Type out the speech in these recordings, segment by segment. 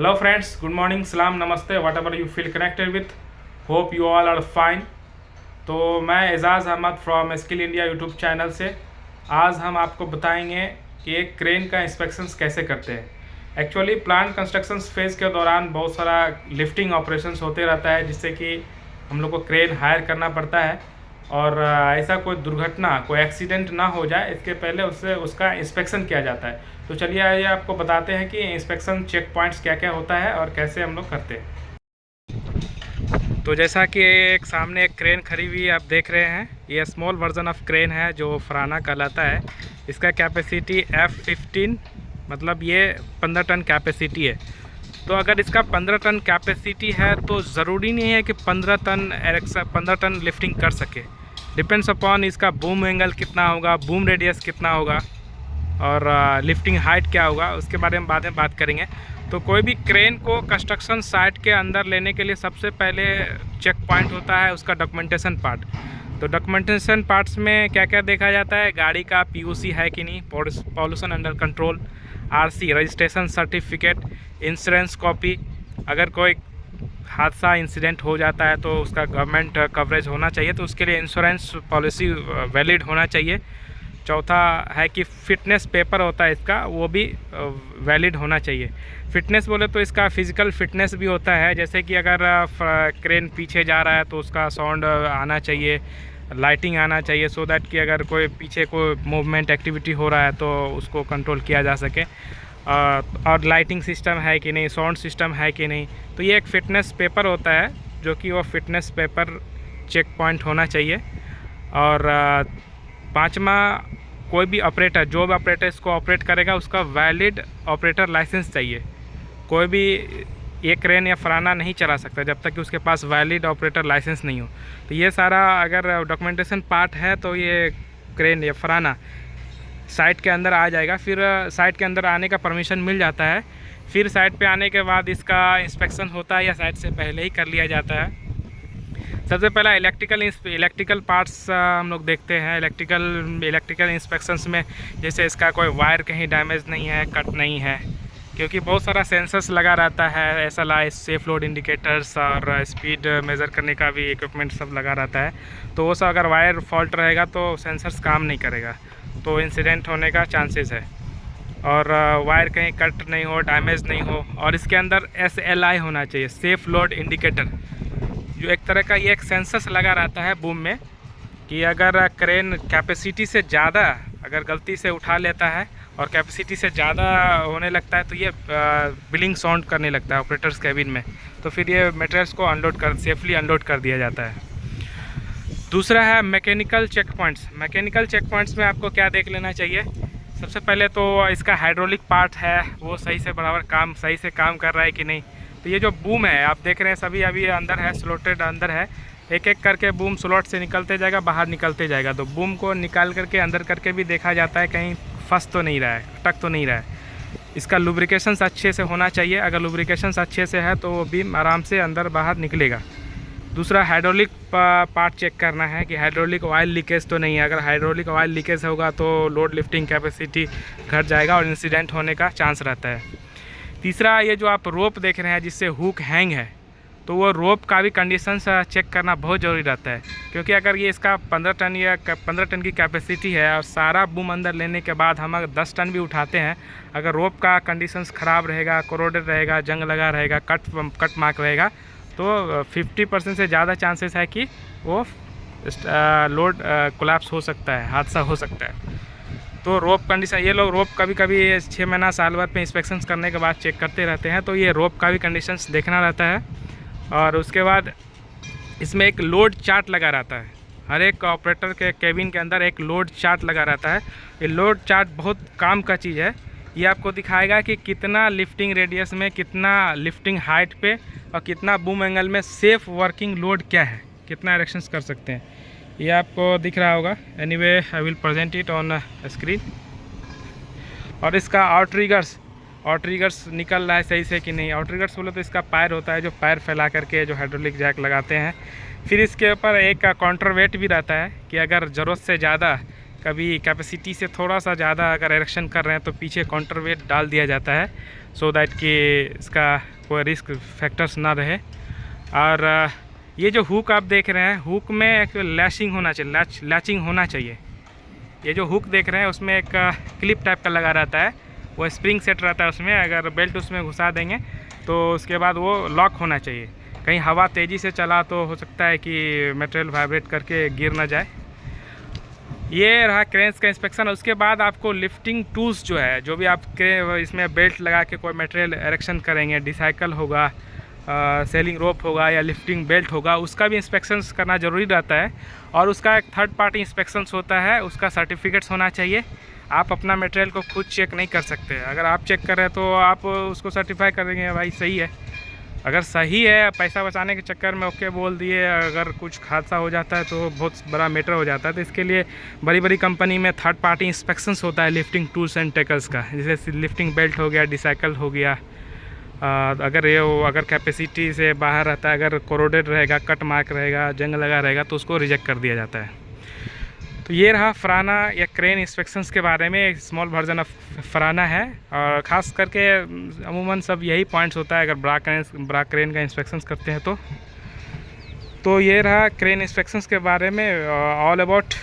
Hello friends, good morning, salam, namaste, whatever you feel connected with. Hope you all are fine. तो मैं Ejaz Ahmed from skill India YouTube channel से आज हम आपको बताएंगे कि एक क्रेन का इंस्पेक्शंस कैसे करते हैं। एक्चुअली प्लांट कंस्ट्रक्शंस फेज़ के दौरान बहुत सारा लिफ्टिंग ऑपरेशंस होते रहता है जिससे कि हम लोग को क्रेन हायर करना पड़ता है और ऐसा कोई दुर्घटना कोई एक्सीडेंट ना हो जाए इसके पहले उससे उसका इंस्पेक्शन किया जाता है। तो चलिए आइए आपको बताते हैं कि इंस्पेक्शन चेक पॉइंट्स क्या क्या होता है और कैसे हम लोग करते हैं। तो जैसा कि एक सामने एक क्रेन खड़ी हुई आप देख रहे हैं, ये स्मॉल वर्जन ऑफ क्रेन है जो फराना कहलाता है। इसका कैपेसिटी F15 मतलब ये 15 टन कैपेसिटी है। तो अगर इसका 15 टन कैपेसिटी है तो ज़रूरी नहीं है कि 15 टन लिफ्टिंग कर सके। डिपेंड्स अपॉन इसका बूम एंगल कितना होगा, बूम रेडियस कितना होगा और लिफ्टिंग हाइट क्या होगा, उसके बारे में बाद में बात करेंगे। तो कोई भी क्रेन को कंस्ट्रक्शन साइट के अंदर लेने के लिए सबसे पहले चेक पॉइंट होता है उसका डॉक्यूमेंटेशन पार्ट। तो डॉक्यूमेंटेशन पार्ट्स में क्या क्या देखा जाता है, गाड़ी का POC है कि नहीं, pollution under control, RC registration certificate, insurance copy. अगर कोई हादसा इंसिडेंट हो जाता है तो उसका गवर्नमेंट कवरेज होना चाहिए, तो उसके लिए इंश्योरेंस पॉलिसी वैलिड होना चाहिए। चौथा है कि फ़िटनेस पेपर होता है इसका, वो भी वैलिड होना चाहिए। फ़िटनेस बोले तो इसका फ़िज़िकल फ़िटनेस भी होता है, जैसे कि अगर क्रेन पीछे जा रहा है तो उसका साउंड आना चाहिए, लाइटिंग आना चाहिए, सो दैट कि अगर कोई पीछे कोई मूवमेंट एक्टिविटी हो रहा है तो उसको कंट्रोल किया जा सके। और लाइटिंग सिस्टम है कि नहीं, साउंड सिस्टम है कि नहीं। तो ये एक फ़िटनेस पेपर होता है जो कि वो फ़िटनेस पेपर चेक पॉइंट होना चाहिए। और पाँचवा, कोई भी ऑपरेटर, जो भी ऑपरेटर इसको ऑपरेट करेगा उसका वैलिड ऑपरेटर लाइसेंस चाहिए। कोई भी ये क्रेन या फराना नहीं चला सकता जब तक कि उसके पास वैलिड ऑपरेटर लाइसेंस नहीं हो। तो ये सारा अगर डॉक्यूमेंटेशन पार्ट है तो ये क्रेन या फराना साइट के अंदर आ जाएगा। फिर साइट के अंदर आने का परमिशन मिल जाता है। फिर साइट पे आने के बाद इसका इंस्पेक्शन होता है या साइट से पहले ही कर लिया जाता है। सबसे पहला इलेक्ट्रिकल पार्ट्स हम लोग देखते हैं। इलेक्ट्रिकल इंस्पेक्शंस में जैसे इसका कोई वायर कहीं डैमेज नहीं है, कट नहीं है, क्योंकि बहुत सारा सेंसर्स लगा रहता है, SLI सेफ लोड इंडिकेटर्स और स्पीड मेज़र करने का भी इक्विपमेंट सब लगा रहता है। तो वो सब अगर वायर फॉल्ट रहेगा तो सेंसर्स काम नहीं करेगा, तो इंसिडेंट होने का चांसेस है। और वायर कहीं कट नहीं हो, डैमेज नहीं हो। और इसके अंदर SLI होना चाहिए, सेफ लोड इंडिकेटर, जो एक तरह का ये एक सेंसस लगा रहता है बूम में कि अगर क्रेन कैपेसिटी से ज़्यादा अगर गलती से उठा लेता है और कैपेसिटी से ज़्यादा होने लगता है तो ये बिलिंग साउंड करने लगता है ऑपरेटर्स कैबिन में। तो फिर ये मटेरियल्स को सेफली अनलोड कर दिया जाता है। दूसरा है mechanical check points. Mechanical check points में आपको क्या देख लेना चाहिए, सबसे पहले तो इसका हाइड्रोलिक पार्ट है वो सही से काम कर रहा है कि नहीं। तो ये जो बूम है आप देख रहे हैं सभी अभी अंदर है, स्लॉटेड अंदर है, एक एक करके बूम स्लॉट से निकलते जाएगा, बाहर निकलते जाएगा। तो बूम को निकाल करके अंदर करके भी देखा जाता है कहीं फंस तो नहीं रहा है, अटक तो नहीं रहा है। इसका लुब्रिकेशंस अच्छे से होना चाहिए, अगर लुब्रिकेशंस अच्छे से है तो वो बीम आराम से अंदर बाहर निकलेगा। दूसरा हाइड्रोलिक पार्ट चेक करना है कि हाइड्रोलिक ऑयल लीकेज तो नहीं है। अगर हाइड्रोलिक ऑयल लीकेज होगा तो लोड लिफ्टिंग कैपेसिटी घट जाएगा और इंसिडेंट होने का चांस रहता है। तीसरा, ये जो आप रोप देख रहे हैं जिससे हुक हैंग है, तो वो रोप का भी कंडीशंस चेक करना बहुत ज़रूरी रहता है, क्योंकि अगर ये इसका 15 टन की कैपेसिटी है और सारा बूम अंदर लेने के बाद हम अगर 10 टन भी उठाते हैं, अगर रोप का कंडीशंस ख़राब रहेगा, कोरोडेड रहेगा, जंग लगा रहेगा, कट मार्क रहेगा, तो 50% से ज़्यादा चांसेस है कि वो लोड कोलैप्स हो सकता है, हादसा हो सकता है। तो रोप कंडीशन, ये लोग रोप कभी कभी 6 महीना साल भर पे इंस्पेक्शंस करने के बाद चेक करते रहते हैं, तो ये रोप का भी कंडीशंस देखना रहता है। और उसके बाद इसमें एक लोड चार्ट लगा रहता है, हर एक ऑपरेटर के केबिन के अंदर एक लोड चार्ट लगा रहता है। ये लोड चार्ट बहुत काम का चीज़ है, ये आपको दिखाएगा कि कितना लिफ्टिंग रेडियस में, कितना लिफ्टिंग हाइट पे और कितना बूम एंगल में सेफ वर्किंग लोड क्या है, कितना इरेक्शंस कर सकते हैं, ये आपको दिख रहा होगा। Anyway I will present it on screen. और इसका आउटरिगर्स निकल रहा है सही से कि नहीं। आउटरिगर्स बोले तो इसका पैर होता है जो पैर फैला करके जो हाइड्रोलिक जैक लगाते हैं। फिर इसके ऊपर एक काउंटरवेट भी रहता है कि अगर ज़रूरत से ज़्यादा, कभी कैपेसिटी से थोड़ा सा ज़्यादा अगर इरेक्शन कर रहे हैं तो पीछे काउंटरवेट डाल दिया जाता है। सो दैट कि इसका कोई रिस्क फैक्टर्स ना रहे। और ये जो हुक आप देख रहे हैं, हुक में एक लैशिंग होना चाहिए, लैचिंग होना चाहिए। ये जो हुक देख रहे हैं उसमें एक क्लिप टाइप का लगा रहता है, वो स्प्रिंग सेट रहता है उसमें। अगर बेल्ट उसमें घुसा देंगे तो उसके बाद वो लॉक होना चाहिए। कहीं हवा तेज़ी से चला तो हो सकता है कि मटेरियल वाइब्रेट करके गिर ना जाए। ये रहा क्रेन्स का इंस्पेक्शन। उसके बाद आपको लिफ्टिंग टूल्स जो है, जो भी आप इसमें बेल्ट लगा के कोई मटेरियल एरेक्शन करेंगे, डिसाइकल होगा, सेलिंग रोप होगा या लिफ्टिंग बेल्ट होगा, उसका भी इंस्पेक्शंस करना ज़रूरी रहता है। और उसका एक थर्ड पार्टी इंस्पेक्शंस होता है, उसका सर्टिफिकेट्स होना चाहिए। आप अपना मटेरियल को खुद चेक नहीं कर सकते। अगर आप चेक कर रहे हैं तो आप उसको सर्टिफाई करेंगे भाई सही है। अगर सही है, पैसा बचाने के चक्कर में ओके बोल दिए, अगर कुछ हादसा हो जाता है तो बहुत बड़ा मैटर हो जाता है। तो इसके लिए बड़ी बड़ी कंपनी में थर्ड पार्टी इंस्पेक्शंस होता है लिफ्टिंग टूल्स एंड टेकल्स का, जैसे लिफ्टिंग बेल्ट हो गया, डिसाइकल हो गया। अगर कैपेसिटी से बाहर रहता है, अगर कोरोडेड रहेगा, कट मार्क रहेगा, जंग लगा रहेगा, तो उसको रिजेक्ट कर दिया जाता है। तो ये रहा फराना या क्रेन इंस्पेक्शंस के बारे में, एक स्मॉल वर्जन ऑफ फराना है। और ख़ास करके अमूमन सब यही पॉइंट्स होता है अगर ब्रा क्रेन का इंस्पेक्शंस करते हैं तो ये रहा क्रेन इंस्पेक्शंस के बारे में all about.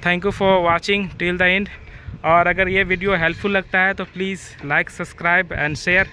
Thank you for watching till the end. और अगर ये वीडियो हेल्पफुल लगता है तो please like, subscribe and share.